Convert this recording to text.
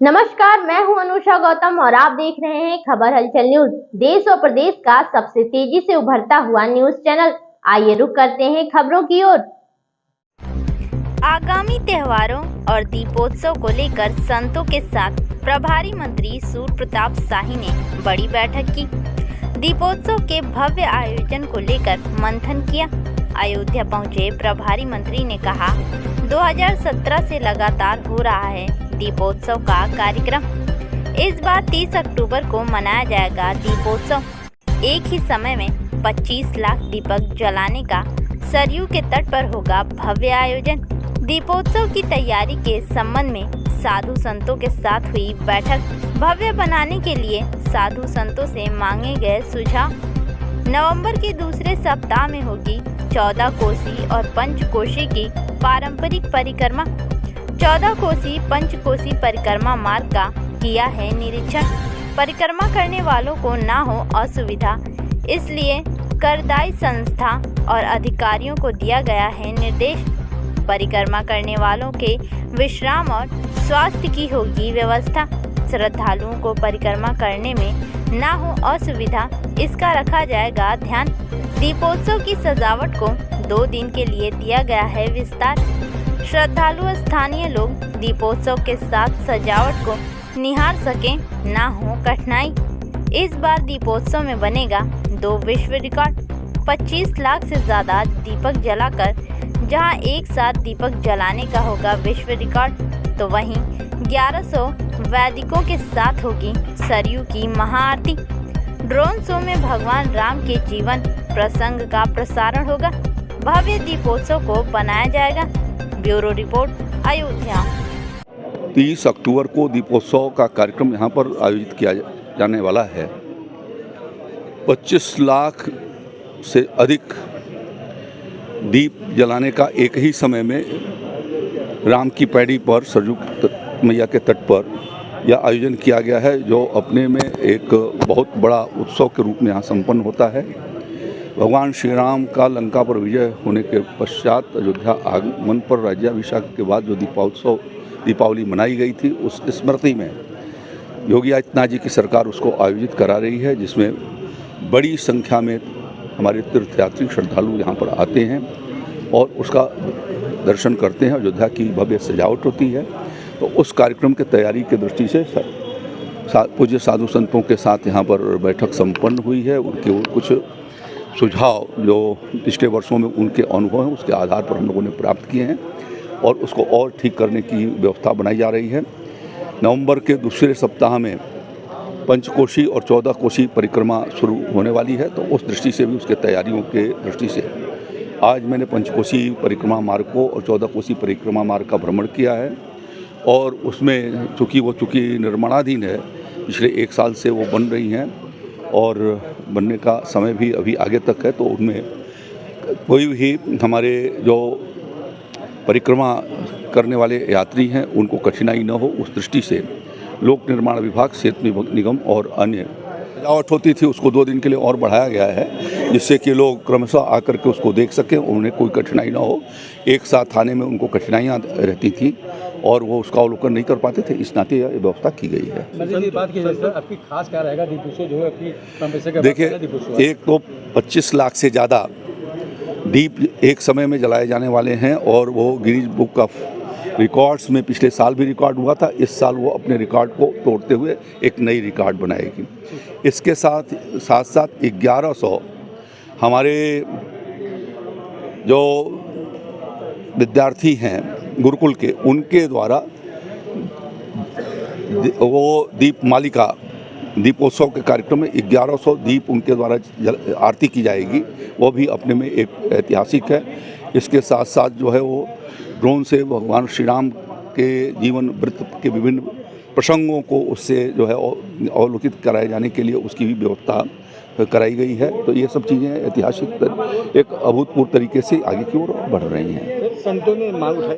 नमस्कार, मैं हूं अनुषा गौतम और आप देख रहे हैं खबर हलचल न्यूज। देश और प्रदेश का सबसे तेजी से उभरता हुआ न्यूज चैनल। आइए रुक करते हैं खबरों की ओर। आगामी त्योहारों और दीपोत्सव को लेकर संतों के साथ प्रभारी मंत्री सूर्य प्रताप शाही ने बड़ी बैठक की। दीपोत्सव के भव्य आयोजन को लेकर मंथन किया। अयोध्या पहुंचे प्रभारी मंत्री ने कहा, 2017 से लगातार हो रहा है दीपोत्सव का कार्यक्रम। इस बार 30 अक्टूबर को मनाया जाएगा दीपोत्सव। एक ही समय में 25 लाख दीपक जलाने का सरयू के तट पर होगा भव्य आयोजन। दीपोत्सव की तैयारी के संबंध में साधु संतों के साथ हुई बैठक। भव्य बनाने के लिए साधु संतों से मांगे गए सुझाव। नवंबर के दूसरे सप्ताह में होगी 14 कोसी और पंचकोशी की पारंपरिक परिक्रमा। 14 कोसी पंचकोसी परिक्रमा मार्ग का किया है निरीक्षण। परिक्रमा करने वालों को ना हो असुविधा, इसलिए करदायी संस्था और अधिकारियों को दिया गया है निर्देश। परिक्रमा करने वालों के विश्राम और स्वास्थ्य की होगी व्यवस्था। श्रद्धालुओं को परिक्रमा करने में ना हो असुविधा, इसका रखा जाएगा ध्यान। दीपोत्सव की सजावट को 2 दिन के लिए दिया गया है विस्तार। श्रद्धालु स्थानीय लोग दीपोत्सव के साथ सजावट को निहार सकें, ना हो कठिनाई। इस बार दीपोत्सव में बनेगा 2 विश्व रिकॉर्ड। 25 लाख से ज़्यादा दीपक जलाकर जहां एक साथ दीपक जलाने का होगा विश्व रिकॉर्ड, तो वहीं 1100 वैदिकों के साथ होगी सरयू की महाआरती। ड्रोन शो में भगवान राम के जीवन प्रसंग का प्रसारण होगा। भव्य दीपोत्सव को बनाया जाएगा। Bureau report, Ayodhya. 30 अक्टूबर को दीपोत्सव का कार्यक्रम यहाँ पर आयोजित किया जाने वाला है। 25 लाख से अधिक दीप जलाने का एक ही समय में राम की पैड़ी पर सरयू मैया के तट पर यह आयोजन किया गया है, जो अपने में एक बहुत बड़ा उत्सव के रूप में यहाँ संपन्न होता है। भगवान श्री राम का लंका पर विजय होने के पश्चात अयोध्या आगमन पर राज्याभिषेक के बाद जो दीपावली मनाई गई थी, उस स्मृति में योगी आदित्यनाथ जी की सरकार उसको आयोजित करा रही है, जिसमें बड़ी संख्या में हमारे तीर्थयात्री श्रद्धालु यहाँ पर आते हैं और उसका दर्शन करते हैं। अयोध्या की भव्य सजावट होती है, तो उस कार्यक्रम की तैयारी की दृष्टि से पूज्य साधु संतों के साथ यहाँ पर बैठक संपन्न हुई है। उनके कुछ सुझाव जो पिछले वर्षों में उनके अनुभव हैं, उसके आधार पर हम लोगों ने प्राप्त किए हैं और उसको और ठीक करने की व्यवस्था बनाई जा रही है। नवंबर के दूसरे सप्ताह में पंचकोशी और 14 कोसी परिक्रमा शुरू होने वाली है, तो उस दृष्टि से भी उसके तैयारियों के दृष्टि से आज मैंने पंचकोशी परिक्रमा मार्ग को और 14 कोसी परिक्रमा मार्ग का भ्रमण किया है। और उसमें चूँकि निर्माणाधीन है, पिछले 1 साल से वो बन रही हैं और बनने का समय भी अभी आगे तक है, तो उनमें कोई भी हमारे जो परिक्रमा करने वाले यात्री हैं उनको कठिनाई न हो, उस दृष्टि से लोक निर्माण विभाग, सेतु निगम और अन्य सजावट होती थी उसको 2 दिन के लिए और बढ़ाया गया है, जिससे कि लोग क्रमशः आकर के उसको देख सकें, उन्हें कोई कठिनाई ना हो। एक साथ आने में उनको कठिनाइयाँ रहती थी और वो उसका अवलोकन नहीं कर पाते थे, इस नाते यह व्यवस्था की गई है। बात की जाए आपकी खास क्या रहेगा दीपोत्सव जो है आपकी? देखिए, एक तो 25 लाख से ज़्यादा दीप एक समय में जलाए जाने वाले हैं और वो गिनीज बुक ऑफ रिकॉर्ड्स में पिछले साल भी रिकॉर्ड हुआ था। इस साल वो अपने रिकॉर्ड को तोड़ते हुए एक नई रिकॉर्ड बनाएगी। इसके साथ साथ 1100 हमारे जो विद्यार्थी हैं गुरुकुल के, उनके द्वारा वो दीप मालिका दीपोत्सव के कार्यक्रम में 1100 दीप उनके द्वारा आरती की जाएगी। वो भी अपने में एक ऐतिहासिक है। इसके साथ साथ जो है वो ड्रोन से भगवान श्री राम के जीवन वृत्त के विभिन्न प्रसंगों को उससे जो है अवलोकित कराए जाने के लिए उसकी भी व्यवस्था कराई गई है। तो ये सब चीज़ें ऐतिहासिक एक अभूतपूर्व तरीके से आगे की ओर बढ़ रही हैं। संतों ने मांग उठाई